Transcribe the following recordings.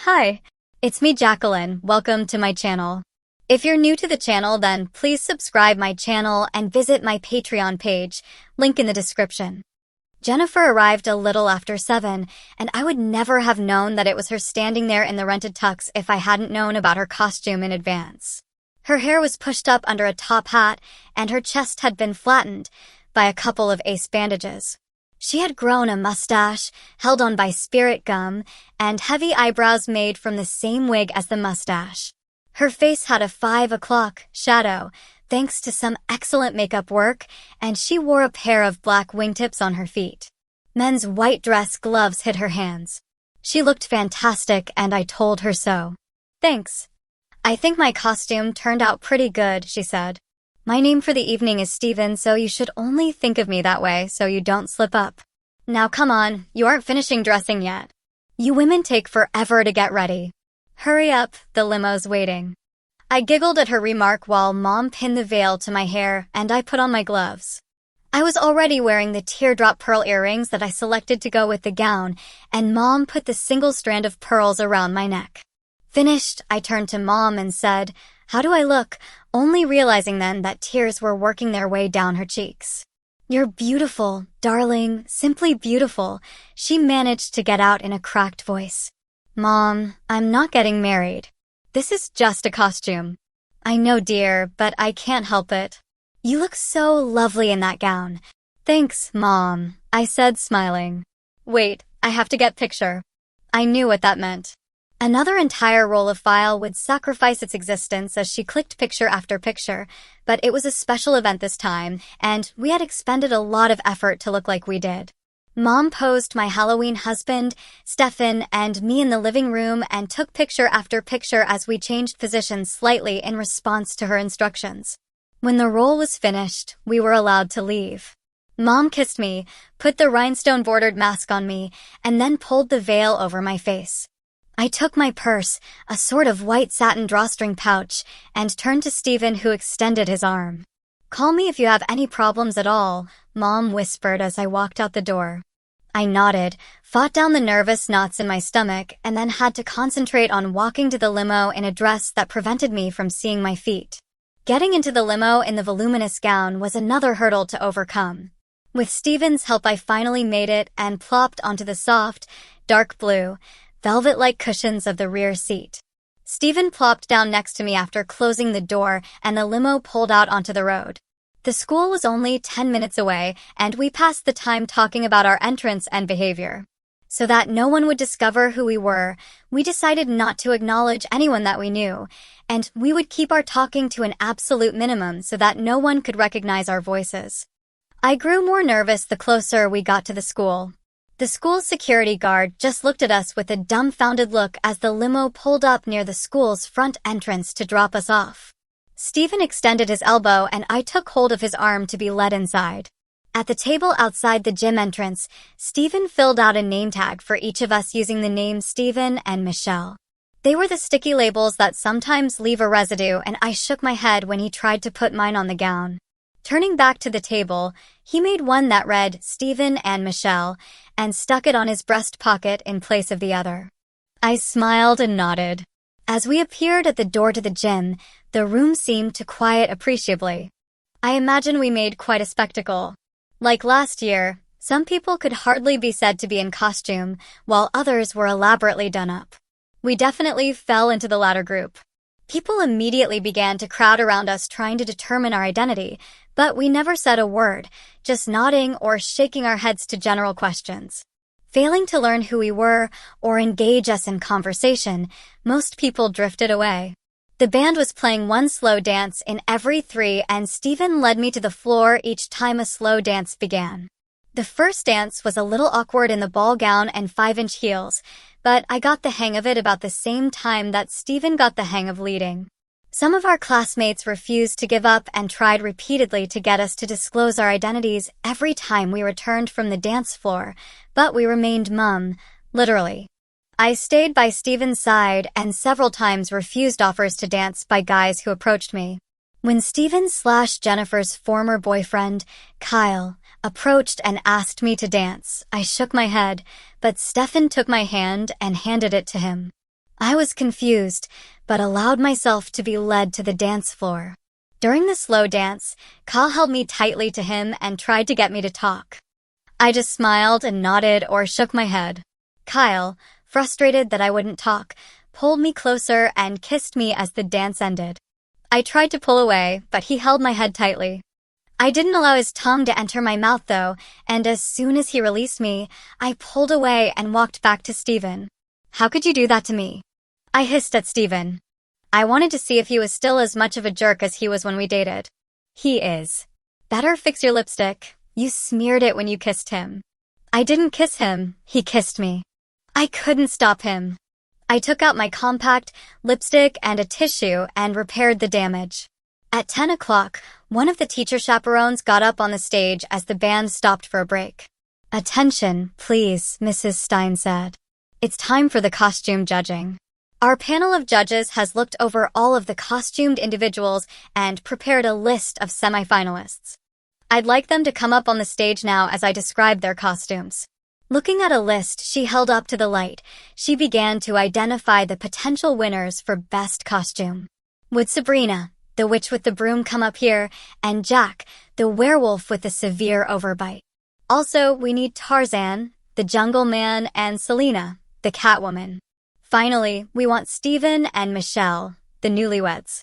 Hi, it's me Jacqueline. Welcome to my channel. If you're new to the channel, then please subscribe my channel and visit my Patreon page, link in the description. Jennifer arrived a little after 7, and I would never have known that it was her standing there in the rented tux if I hadn't known about her costume in advance. Her hair was pushed up under a top hat, and her chest had been flattened by a couple of ace bandages. She had grown a mustache, held on by spirit gum, and heavy eyebrows made from the same wig as the mustache. Her face had a 5 o'clock shadow, thanks to some excellent makeup work, and she wore a pair of black wingtips on her feet. Men's white dress gloves hid her hands. She looked fantastic, and I told her so. "Thanks. I think my costume turned out pretty good," she said. "My name for the evening is Steven, so you should only think of me that way so you don't slip up. Now come on, you aren't finishing dressing yet. You women take forever to get ready. Hurry up, the limo's waiting." I giggled at her remark while Mom pinned the veil to my hair and I put on my gloves. I was already wearing the teardrop pearl earrings that I selected to go with the gown, and Mom put the single strand of pearls around my neck. Finished, I turned to Mom and said, "How do I look?" only realizing then that tears were working their way down her cheeks. "You're beautiful, darling, simply beautiful," she managed to get out in a cracked voice. "Mom, I'm not getting married. This is just a costume." "I know, dear, but I can't help it. You look so lovely in that gown." "Thanks, Mom," I said, smiling. "Wait, I have to get picture." I knew what that meant. Another entire roll of file would sacrifice its existence as she clicked picture after picture, but it was a special event this time, and we had expended a lot of effort to look like we did. Mom posed my Halloween husband, Stefan, and me in the living room and took picture after picture as we changed positions slightly in response to her instructions. When the roll was finished, we were allowed to leave. Mom kissed me, put the rhinestone-bordered mask on me, and then pulled the veil over my face. I took my purse, a sort of white satin drawstring pouch, and turned to Steven, who extended his arm. "Call me if you have any problems at all," Mom whispered as I walked out the door. I nodded, fought down the nervous knots in my stomach, and then had to concentrate on walking to the limo in a dress that prevented me from seeing my feet. Getting into the limo in the voluminous gown was another hurdle to overcome. With Steven's help, I finally made it and plopped onto the soft, dark blue, velvet-like cushions of the rear seat. Steven plopped down next to me after closing the door, and the limo pulled out onto the road. The school was only 10 minutes away, and we passed the time talking about our entrance and behavior. So that no one would discover who we were, we decided not to acknowledge anyone that we knew, and we would keep our talking to an absolute minimum so that no one could recognize our voices. I grew more nervous the closer we got to the school. The school's security guard just looked at us with a dumbfounded look as the limo pulled up near the school's front entrance to drop us off. Steven extended his elbow and I took hold of his arm to be led inside. At the table outside the gym entrance, Steven filled out a name tag for each of us using the names Steven and Michelle. They were the sticky labels that sometimes leave a residue, and I shook my head when he tried to put mine on the gown. Turning back to the table, he made one that read Steven and Michelle and stuck it on his breast pocket in place of the other. I smiled and nodded. As we appeared at the door to the gym, the room seemed to quiet appreciably. I imagine we made quite a spectacle. Like last year, some people could hardly be said to be in costume, while others were elaborately done up. We definitely fell into the latter group. People immediately began to crowd around us trying to determine our identity, but we never said a word, just nodding or shaking our heads to general questions. Failing to learn who we were or engage us in conversation, most people drifted away. The band was playing one slow dance in every 3, and Steven led me to the floor each time a slow dance began. The first dance was a little awkward in the ball gown and 5-inch heels, but I got the hang of it about the same time that Steven got the hang of leading. Some of our classmates refused to give up and tried repeatedly to get us to disclose our identities every time we returned from the dance floor, but we remained mum, literally. I stayed by Steven's side and several times refused offers to dance by guys who approached me. When Steven/Jennifer's former boyfriend, Kyle, approached and asked me to dance, I shook my head, but Stefan took my hand and handed it to him. I was confused, but allowed myself to be led to the dance floor. During the slow dance, Kyle held me tightly to him and tried to get me to talk. I just smiled and nodded or shook my head. Kyle, frustrated that I wouldn't talk, pulled me closer and kissed me as the dance ended. I tried to pull away, but he held my head tightly. I didn't allow his tongue to enter my mouth though, and as soon as he released me, I pulled away and walked back to Steven. "How could you do that to me?" I hissed at Steven. I wanted to see if he was still as much of a jerk as he was when we dated. He is. Better fix your lipstick. You smeared it when you kissed him. I didn't kiss him, he kissed me. I couldn't stop him. I took out my compact, lipstick, and a tissue and repaired the damage. At 10 o'clock, one of the teacher chaperones got up on the stage as the band stopped for a break. "Attention, please," Mrs. Stein said. "It's time for the costume judging." Our panel of judges has looked over all of the costumed individuals and prepared a list of semifinalists. I'd like them to come up on the stage now as I describe their costumes. Looking at a list she held up to the light, she began to identify the potential winners for Best Costume. Would Sabrina, the witch with the broom, come up here, and Jack, the werewolf with the severe overbite? Also, we need Tarzan, the jungle man, and Selena, the Catwoman. Finally, we want Steven and Michelle, the newlyweds.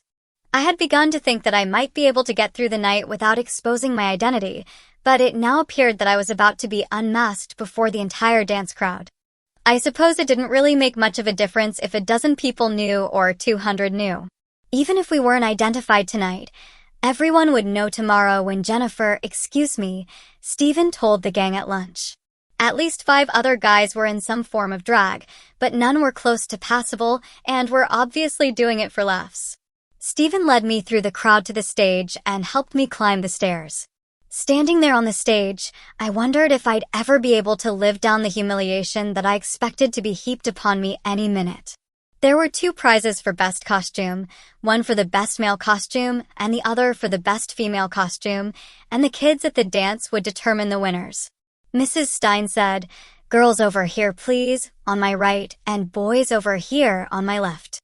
I had begun to think that I might be able to get through the night without exposing my identity, but it now appeared that I was about to be unmasked before the entire dance crowd. I suppose it didn't really make much of a difference if a dozen people knew or 200 knew. Even if we weren't identified tonight, everyone would know tomorrow when Steven told the gang at lunch. At least 5 other guys were in some form of drag, but none were close to passable and were obviously doing it for laughs. Steven led me through the crowd to the stage and helped me climb the stairs. Standing there on the stage, I wondered if I'd ever be able to live down the humiliation that I expected to be heaped upon me any minute. There were 2 prizes for Best Costume, one for the Best Male Costume and the other for the Best Female Costume, and the kids at the dance would determine the winners. Mrs. Stein said, "Girls over here, please," on my right, and boys over here on my left.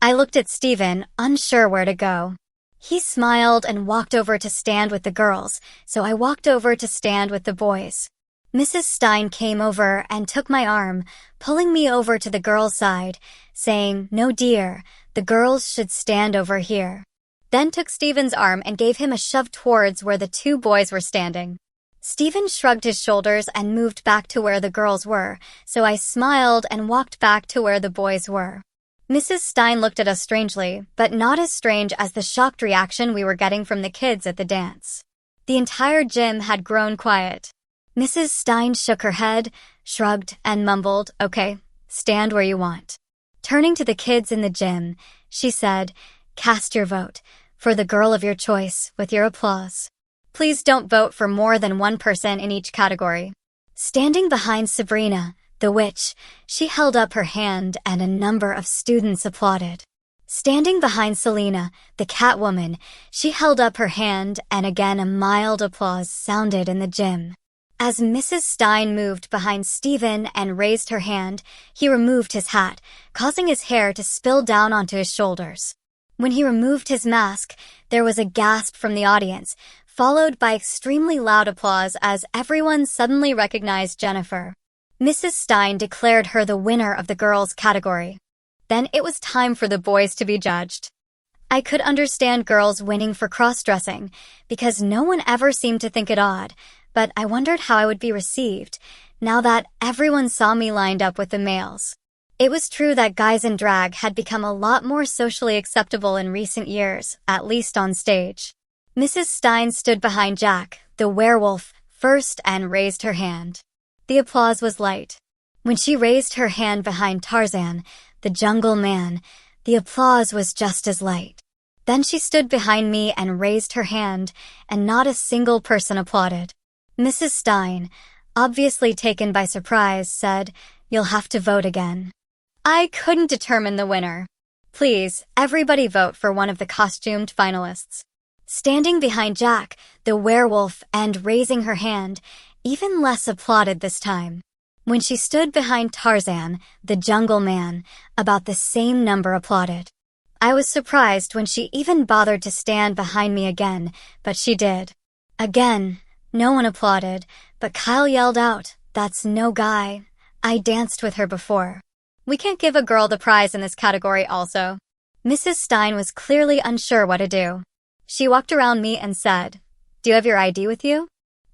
I looked at Steven, unsure where to go. He smiled and walked over to stand with the girls, so I walked over to stand with the boys. Mrs. Stein came over and took my arm, pulling me over to the girls' side, saying, "No, dear, the girls should stand over here." Then took Steven's arm and gave him a shove towards where the 2 boys were standing. Steven shrugged his shoulders and moved back to where the girls were, so I smiled and walked back to where the boys were. Mrs. Stein looked at us strangely, but not as strange as the shocked reaction we were getting from the kids at the dance. The entire gym had grown quiet. Mrs. Stein shook her head, shrugged, and mumbled, "Okay, stand where you want." Turning to the kids in the gym, she said, "Cast your vote for the girl of your choice with your applause. Please don't vote for more than 1 person in each category." Standing behind Sabrina, the witch, she held up her hand and a number of students applauded. Standing behind Selena, the Catwoman, she held up her hand and again a mild applause sounded in the gym. As Mrs. Stein moved behind Steven and raised her hand, he removed his hat, causing his hair to spill down onto his shoulders. When he removed his mask, there was a gasp from the audience, followed by extremely loud applause as everyone suddenly recognized Jennifer. Mrs. Stein declared her the winner of the girls' category. Then it was time for the boys to be judged. I could understand girls winning for cross-dressing, because no one ever seemed to think it odd, but I wondered how I would be received, now that everyone saw me lined up with the males. It was true that guys in drag had become a lot more socially acceptable in recent years, at least on stage. Mrs. Stein stood behind Jack, the werewolf, first and raised her hand. The applause was light. When she raised her hand behind Tarzan, the jungle man, the applause was just as light. Then she stood behind me and raised her hand, and not a single person applauded. Mrs. Stein, obviously taken by surprise, said, "You'll have to vote again." I couldn't determine the winner. "Please, everybody vote for one of the costumed finalists." Standing behind Jack, the werewolf, and raising her hand, even less applauded this time. When she stood behind Tarzan, the jungle man, about the same number applauded. I was surprised when she even bothered to stand behind me again, but she did. Again, no one applauded, but Kyle yelled out, "That's no guy. I danced with her before." We can't give a girl the prize in this category also. Mrs. Stein was clearly unsure what to do. She walked around me and said, "Do you have your ID with you?"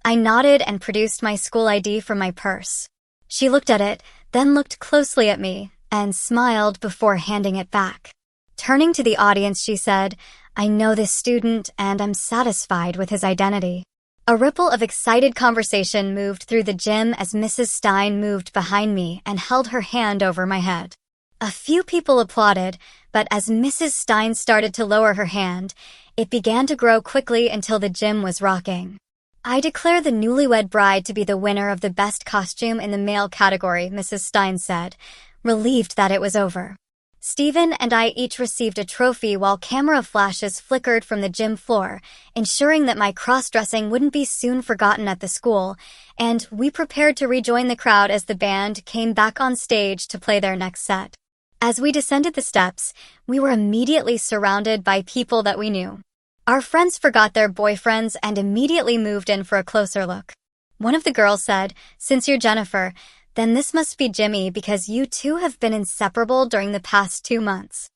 I nodded and produced my school ID from my purse. She looked at it, then looked closely at me, and smiled before handing it back. Turning to the audience, she said, "I know this student and I'm satisfied with his identity." A ripple of excited conversation moved through the gym as Mrs. Stein moved behind me and held her hand over my head. A few people applauded, but as Mrs. Stein started to lower her hand, it began to grow quickly until the gym was rocking. "I declare the newlywed bride to be the winner of the best costume in the male category," Mrs. Stein said, relieved that it was over. Stephen and I each received a trophy while camera flashes flickered from the gym floor, ensuring that my cross-dressing wouldn't be soon forgotten at the school, and we prepared to rejoin the crowd as the band came back on stage to play their next set. As we descended the steps, we were immediately surrounded by people that we knew. Our friends forgot their boyfriends and immediately moved in for a closer look. One of the girls said, "Since you're Jennifer, then this must be Jimmy because you two have been inseparable during the past 2 months."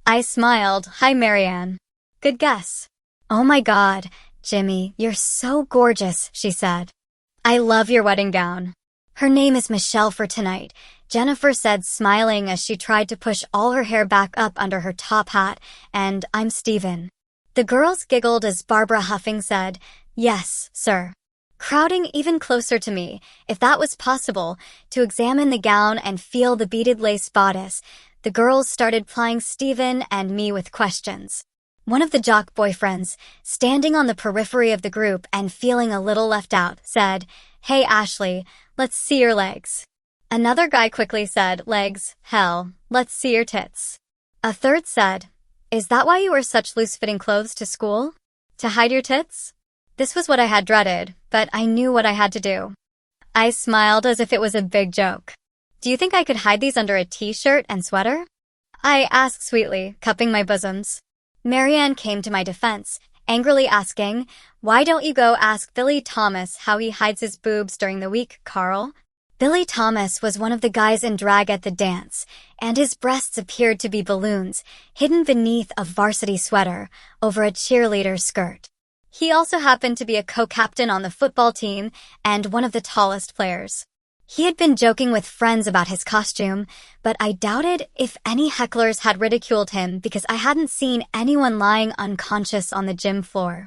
I smiled. "Hi, Marianne." "Good guess." "Oh my God, Jimmy, you're so gorgeous," she said. "I love your wedding gown." "Her name is Michelle for tonight," Jennifer said, smiling as she tried to push all her hair back up under her top hat, "and I'm Stephen." The girls giggled as Barbara Huffing said, "Yes, sir." Crowding even closer to me, if that was possible, to examine the gown and feel the beaded lace bodice, the girls started plying Stephen and me with questions. One of the jock boyfriends, standing on the periphery of the group and feeling a little left out, said, "Hey Ashley, let's see your legs." Another guy quickly said, "Legs, hell, let's see your tits." A third said, "Is that why you wear such loose-fitting clothes to school? To hide your tits?" This was what I had dreaded, but I knew what I had to do. I smiled as if it was a big joke. "Do you think I could hide these under a t-shirt and sweater?" I asked sweetly, cupping my bosoms. Marianne came to my defense, angrily asking, "Why don't you go ask Billy Thomas how he hides his boobs during the week, Carl?" Billy Thomas was one of the guys in drag at the dance, and his breasts appeared to be balloons, hidden beneath a varsity sweater, over a cheerleader's skirt. He also happened to be a co-captain on the football team and one of the tallest players. He had been joking with friends about his costume, but I doubted if any hecklers had ridiculed him because I hadn't seen anyone lying unconscious on the gym floor.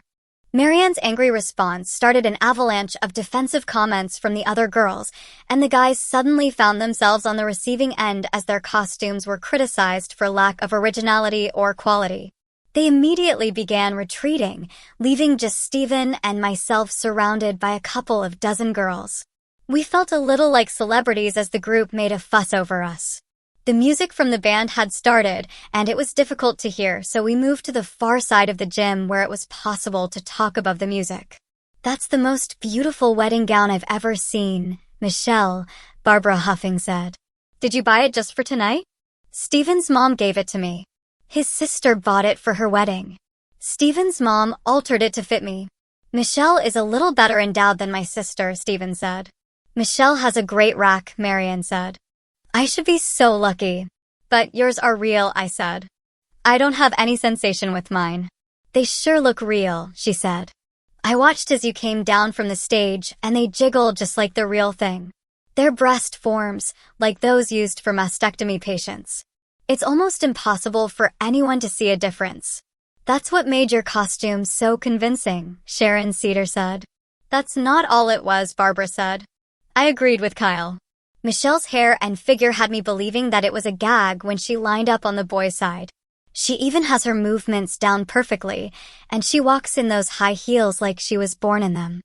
Marianne's angry response started an avalanche of defensive comments from the other girls, and the guys suddenly found themselves on the receiving end as their costumes were criticized for lack of originality or quality. They immediately began retreating, leaving just Stephen and myself surrounded by a couple of dozen girls. We felt a little like celebrities as the group made a fuss over us. The music from the band had started, and it was difficult to hear, so we moved to the far side of the gym where it was possible to talk above the music. "That's the most beautiful wedding gown I've ever seen, Michelle," Barbara Huffing said. "Did you buy it just for tonight?" "Stephen's mom gave it to me. His sister bought it for her wedding. Stephen's mom altered it to fit me. Michelle is a little better endowed than my sister," Stephen said. "Michelle has a great rack," Marianne said. "I should be so lucky." "But yours are real," I said. "I don't have any sensation with mine." "They sure look real," she said. "I watched as you came down from the stage, and they jiggled just like the real thing. They're breast forms, like those used for mastectomy patients. It's almost impossible for anyone to see a difference." "That's what made your costume so convincing," Sharon Cedar said. "That's not all it was," Barbara said. I agreed with Kyle. Michelle's hair and figure had me believing that it was a gag when she lined up on the boys' side. She even has her movements down perfectly, and she walks in those high heels like she was born in them.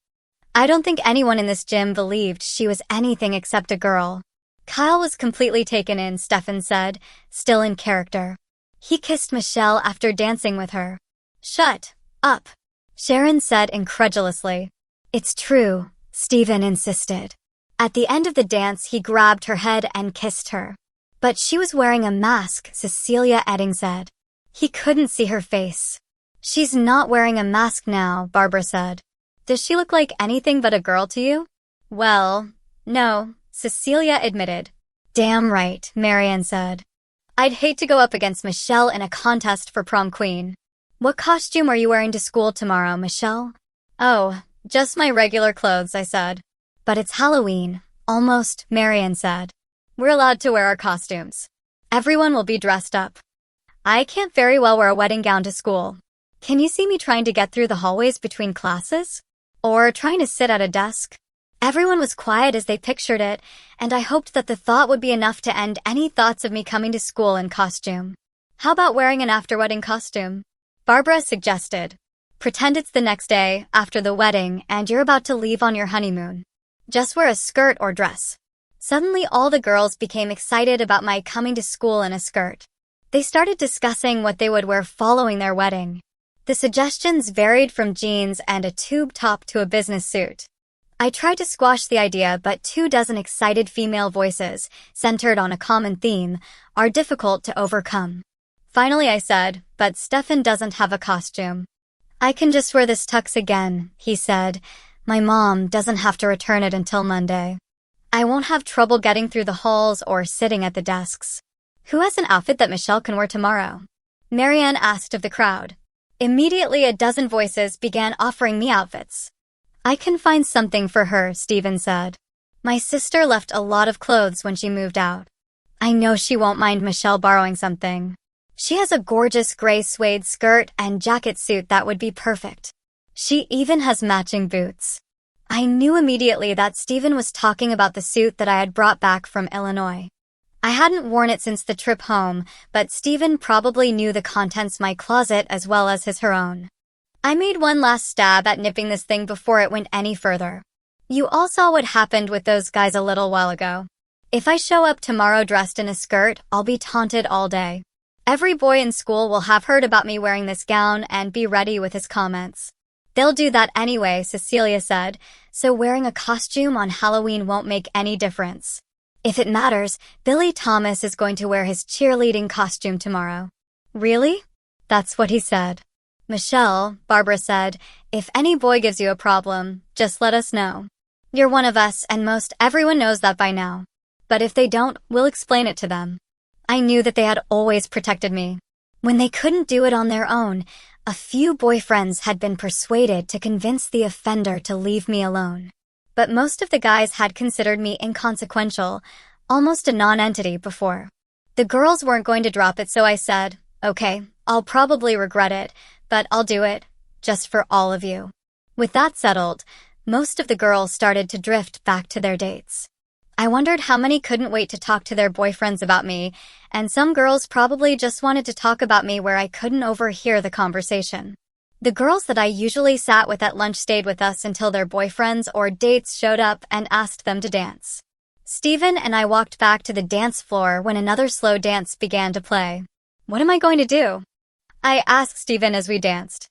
I don't think anyone in this gym believed she was anything except a girl. Kyle was completely taken in, Stefan said, still in character. He kissed Michelle after dancing with her. "Shut up," Sharon said incredulously. "It's true," Stephen insisted. At the end of the dance, he grabbed her head and kissed her. But she was wearing a mask, Cecilia Edding said. He couldn't see her face. She's not wearing a mask now, Barbara said. Does she look like anything but a girl to you? Well, no, Cecilia admitted. Damn right, Marianne said. I'd hate to go up against Michelle in a contest for prom queen. What costume are you wearing to school tomorrow, Michelle? Oh, just my regular clothes, I said. But it's Halloween, almost, Marianne said. We're allowed to wear our costumes. Everyone will be dressed up. I can't very well wear a wedding gown to school. Can you see me trying to get through the hallways between classes? Or trying to sit at a desk? Everyone was quiet as they pictured it, and I hoped that the thought would be enough to end any thoughts of me coming to school in costume. How about wearing an after-wedding costume? Barbara suggested. Pretend it's the next day, after the wedding, and you're about to leave on your honeymoon. Just wear a skirt or dress. Suddenly all the girls became excited about my coming to school in a skirt. They started discussing what they would wear following their wedding. The suggestions varied from jeans and a tube top to a business suit. I tried to squash the idea, but 24 excited female voices, centered on a common theme, are difficult to overcome. Finally I said, but Stefan doesn't have a costume. I can just wear this tux again, he said. My mom doesn't have to return it until Monday. I won't have trouble getting through the halls or sitting at the desks. Who has an outfit that Michelle can wear tomorrow? Marianne asked of the crowd. Immediately a dozen voices began offering me outfits. I can find something for her, Stephen said. My sister left a lot of clothes when she moved out. I know she won't mind Michelle borrowing something. She has a gorgeous gray suede skirt and jacket suit that would be perfect. She even has matching boots. I knew immediately that Stephen was talking about the suit that I had brought back from Illinois. I hadn't worn it since the trip home, but Stephen probably knew the contents of my closet as well as her own. I made one last stab at nipping this thing before it went any further. You all saw what happened with those guys a little while ago. If I show up tomorrow dressed in a skirt, I'll be taunted all day. Every boy in school will have heard about me wearing this gown and be ready with his comments. They'll do that anyway, Cecilia said, so wearing a costume on Halloween won't make any difference. If it matters, Billy Thomas is going to wear his cheerleading costume tomorrow. Really? That's what he said. Michelle, Barbara said, if any boy gives you a problem, just let us know. You're one of us and most everyone knows that by now. But if they don't, we'll explain it to them. I knew that they had always protected me. When they couldn't do it on their own, a few boyfriends had been persuaded to convince the offender to leave me alone. But most of the guys had considered me inconsequential, almost a non-entity before. The girls weren't going to drop it, so I said, okay, I'll probably regret it, but I'll do it, just for all of you. With that settled, most of the girls started to drift back to their dates. I wondered how many couldn't wait to talk to their boyfriends about me, and some girls probably just wanted to talk about me where I couldn't overhear the conversation. The girls that I usually sat with at lunch stayed with us until their boyfriends or dates showed up and asked them to dance. Stephen and I walked back to the dance floor when another slow dance began to play. What am I going to do? I asked Stephen as we danced.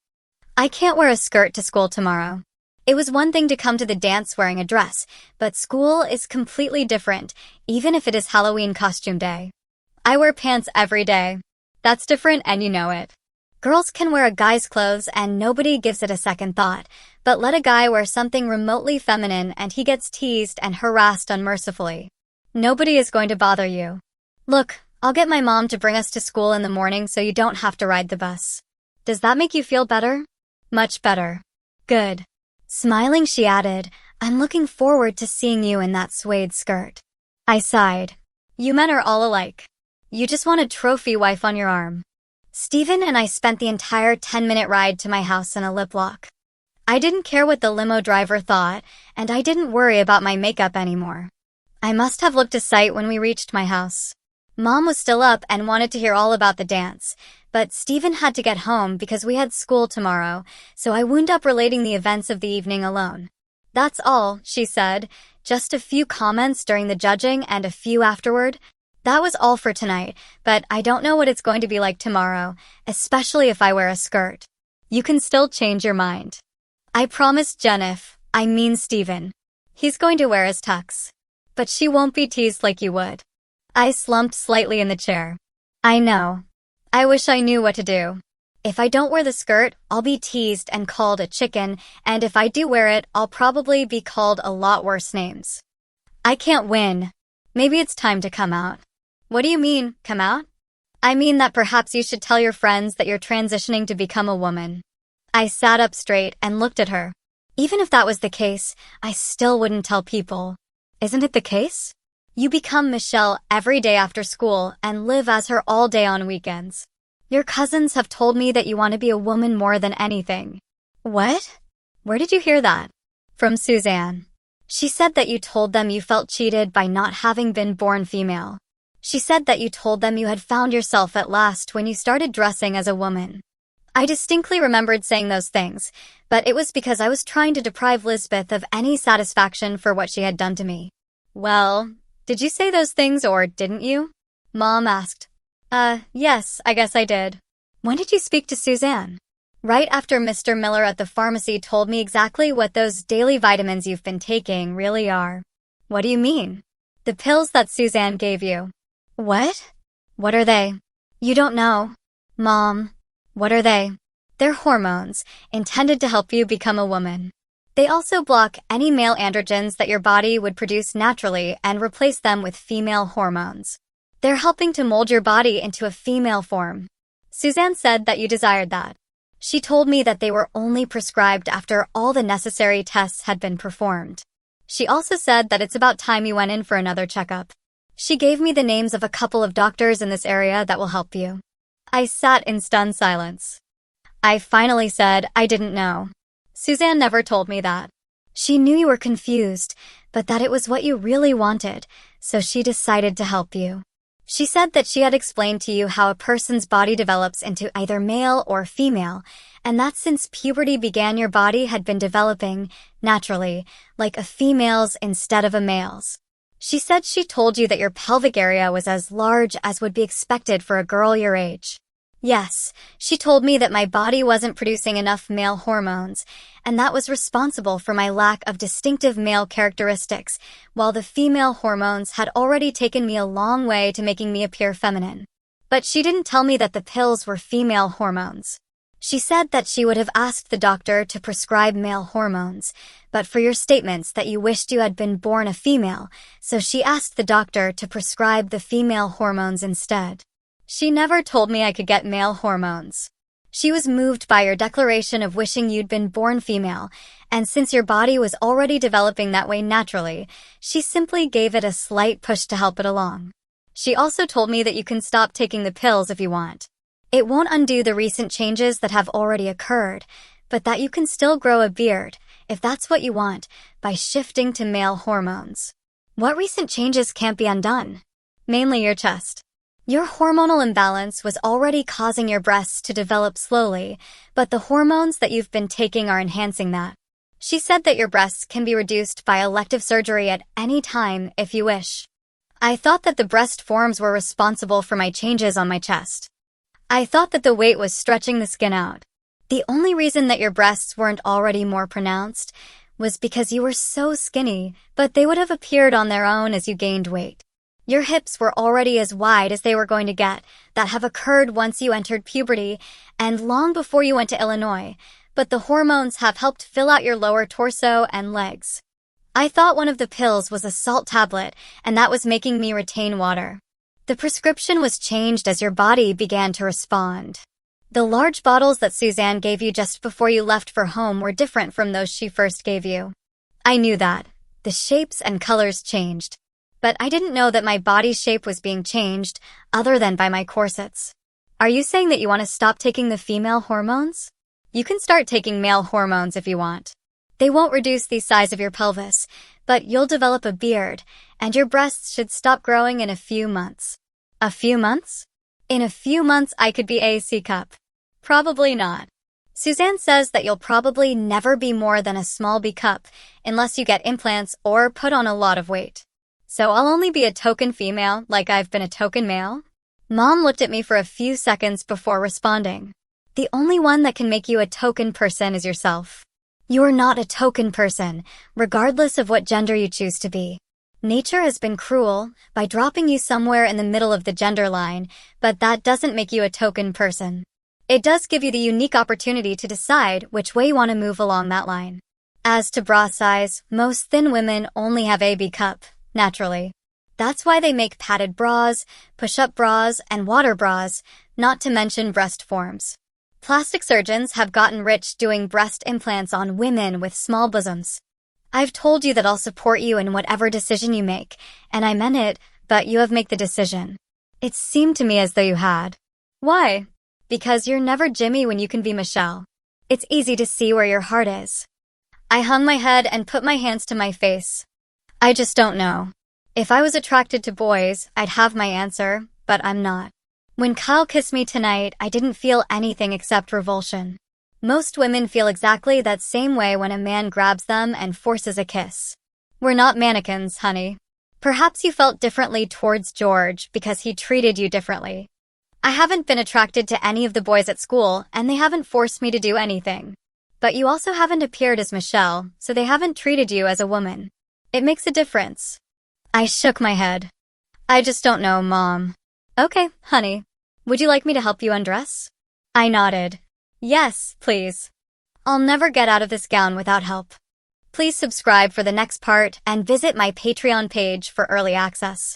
I can't wear a skirt to school tomorrow. It was one thing to come to the dance wearing a dress, but school is completely different, even if it is Halloween costume day. I wear pants every day. That's different and you know it. Girls can wear a guy's clothes and nobody gives it a second thought, but let a guy wear something remotely feminine and he gets teased and harassed unmercifully. Nobody is going to bother you. Look, I'll get my mom to bring us to school in the morning so you don't have to ride the bus. Does that make you feel better? Much better. Good. Smiling, she added, I'm looking forward to seeing you in that suede skirt. I sighed. You men are all alike. You just want a trophy wife on your arm. Stephen and I spent the entire 10-minute ride to my house in a lip lock. I didn't care what the limo driver thought, and I didn't worry about my makeup anymore. I must have looked a sight when we reached my house. Mom was still up and wanted to hear all about the dance, but Stephen had to get home because we had school tomorrow, so I wound up relating the events of the evening alone. That's all, she said, just a few comments during the judging and a few afterward. That was all for tonight, but I don't know what it's going to be like tomorrow, especially if I wear a skirt. You can still change your mind. I promised Stephen. He's going to wear his tux. but she won't be teased like you would. I slumped slightly in the chair. I know. I wish I knew what to do. If I don't wear the skirt, I'll be teased and called a chicken, and if I do wear it, I'll probably be called a lot worse names. I can't win. Maybe it's time to come out. What do you mean, come out? I mean that perhaps you should tell your friends that you're transitioning to become a woman. I sat up straight and looked at her. Even if that was the case, I still wouldn't tell people. Isn't it the case? You become Michelle every day after school and live as her all day on weekends. Your cousins have told me that you want to be a woman more than anything. What? Where did you hear that? From Suzanne. She said that you told them you felt cheated by not having been born female. She said that you told them you had found yourself at last when you started dressing as a woman. I distinctly remembered saying those things, but it was because I was trying to deprive Lisbeth of any satisfaction for what she had done to me. Well, did you say those things or didn't you? Mom asked. Yes, I guess I did. When did you speak to Suzanne? Right after Mr. Miller at the pharmacy told me exactly what those daily vitamins you've been taking really are. What do you mean? The pills that Suzanne gave you. What? What are they? You don't know. Mom, what are they? They're hormones, intended to help you become a woman. They also block any male androgens that your body would produce naturally and replace them with female hormones. They're helping to mold your body into a female form. Suzanne said that you desired that. She told me that they were only prescribed after all the necessary tests had been performed. She also said that it's about time you went in for another checkup. She gave me the names of a couple of doctors in this area that will help you. I sat in stunned silence. I finally said I didn't know. Suzanne never told me that. She knew you were confused, but that it was what you really wanted, so she decided to help you. She said that she had explained to you how a person's body develops into either male or female, and that since puberty began your body had been developing, naturally, like a female's instead of a male's. She said she told you that your pelvic area was as large as would be expected for a girl your age. Yes, she told me that my body wasn't producing enough male hormones, and that was responsible for my lack of distinctive male characteristics, while the female hormones had already taken me a long way to making me appear feminine. But she didn't tell me that the pills were female hormones. She said that she would have asked the doctor to prescribe male hormones, but for your statements that you wished you had been born a female, so she asked the doctor to prescribe the female hormones instead. She never told me I could get male hormones. She was moved by your declaration of wishing you'd been born female, and since your body was already developing that way naturally, she simply gave it a slight push to help it along. She also told me that you can stop taking the pills if you want. It won't undo the recent changes that have already occurred, but that you can still grow a beard, if that's what you want, by shifting to male hormones. What recent changes can't be undone? Mainly your chest. Your hormonal imbalance was already causing your breasts to develop slowly, but the hormones that you've been taking are enhancing that. She said that your breasts can be reduced by elective surgery at any time if you wish. I thought that the breast forms were responsible for my changes on my chest. I thought that the weight was stretching the skin out. The only reason that your breasts weren't already more pronounced was because you were so skinny, but they would have appeared on their own as you gained weight. Your hips were already as wide as they were going to get, that have occurred once you entered puberty and long before you went to Illinois, but the hormones have helped fill out your lower torso and legs. I thought one of the pills was a salt tablet, and that was making me retain water. The prescription was changed as your body began to respond. The large bottles that Suzanne gave you just before you left for home were different from those she first gave you. I knew that. The shapes and colors changed. But I didn't know that my body's shape was being changed, other than by my corsets. Are you saying that you want to stop taking the female hormones? You can start taking male hormones if you want. They won't reduce the size of your pelvis, but you'll develop a beard, and your breasts should stop growing in a few months. A few months? In a few months I could be a C cup. Probably not. Suzanne says that you'll probably never be more than a small B cup unless you get implants or put on a lot of weight. So I'll only be a token female like I've been a token male? Mom looked at me for a few seconds before responding. The only one that can make you a token person is yourself. You are not a token person, regardless of what gender you choose to be. Nature has been cruel by dropping you somewhere in the middle of the gender line, but that doesn't make you a token person. It does give you the unique opportunity to decide which way you want to move along that line. As to bra size, most thin women only have AB cup, naturally. That's why they make padded bras, push-up bras, and water bras, not to mention breast forms. Plastic surgeons have gotten rich doing breast implants on women with small bosoms. I've told you that I'll support you in whatever decision you make, and I meant it, but you have made the decision. It seemed to me as though you had. Why? Because you're never Jimmy when you can be Michelle. It's easy to see where your heart is. I hung my head and put my hands to my face. I just don't know. If I was attracted to boys, I'd have my answer, but I'm not. When Kyle kissed me tonight, I didn't feel anything except revulsion. Most women feel exactly that same way when a man grabs them and forces a kiss. We're not mannequins, honey. Perhaps you felt differently towards George because he treated you differently. I haven't been attracted to any of the boys at school, and they haven't forced me to do anything. But you also haven't appeared as Michelle, so they haven't treated you as a woman. It makes a difference. I shook my head. I just don't know, Mom. Okay, honey. Would you like me to help you undress? I nodded. Yes, please. I'll never get out of this gown without help. Please subscribe for the next part and visit my Patreon page for early access.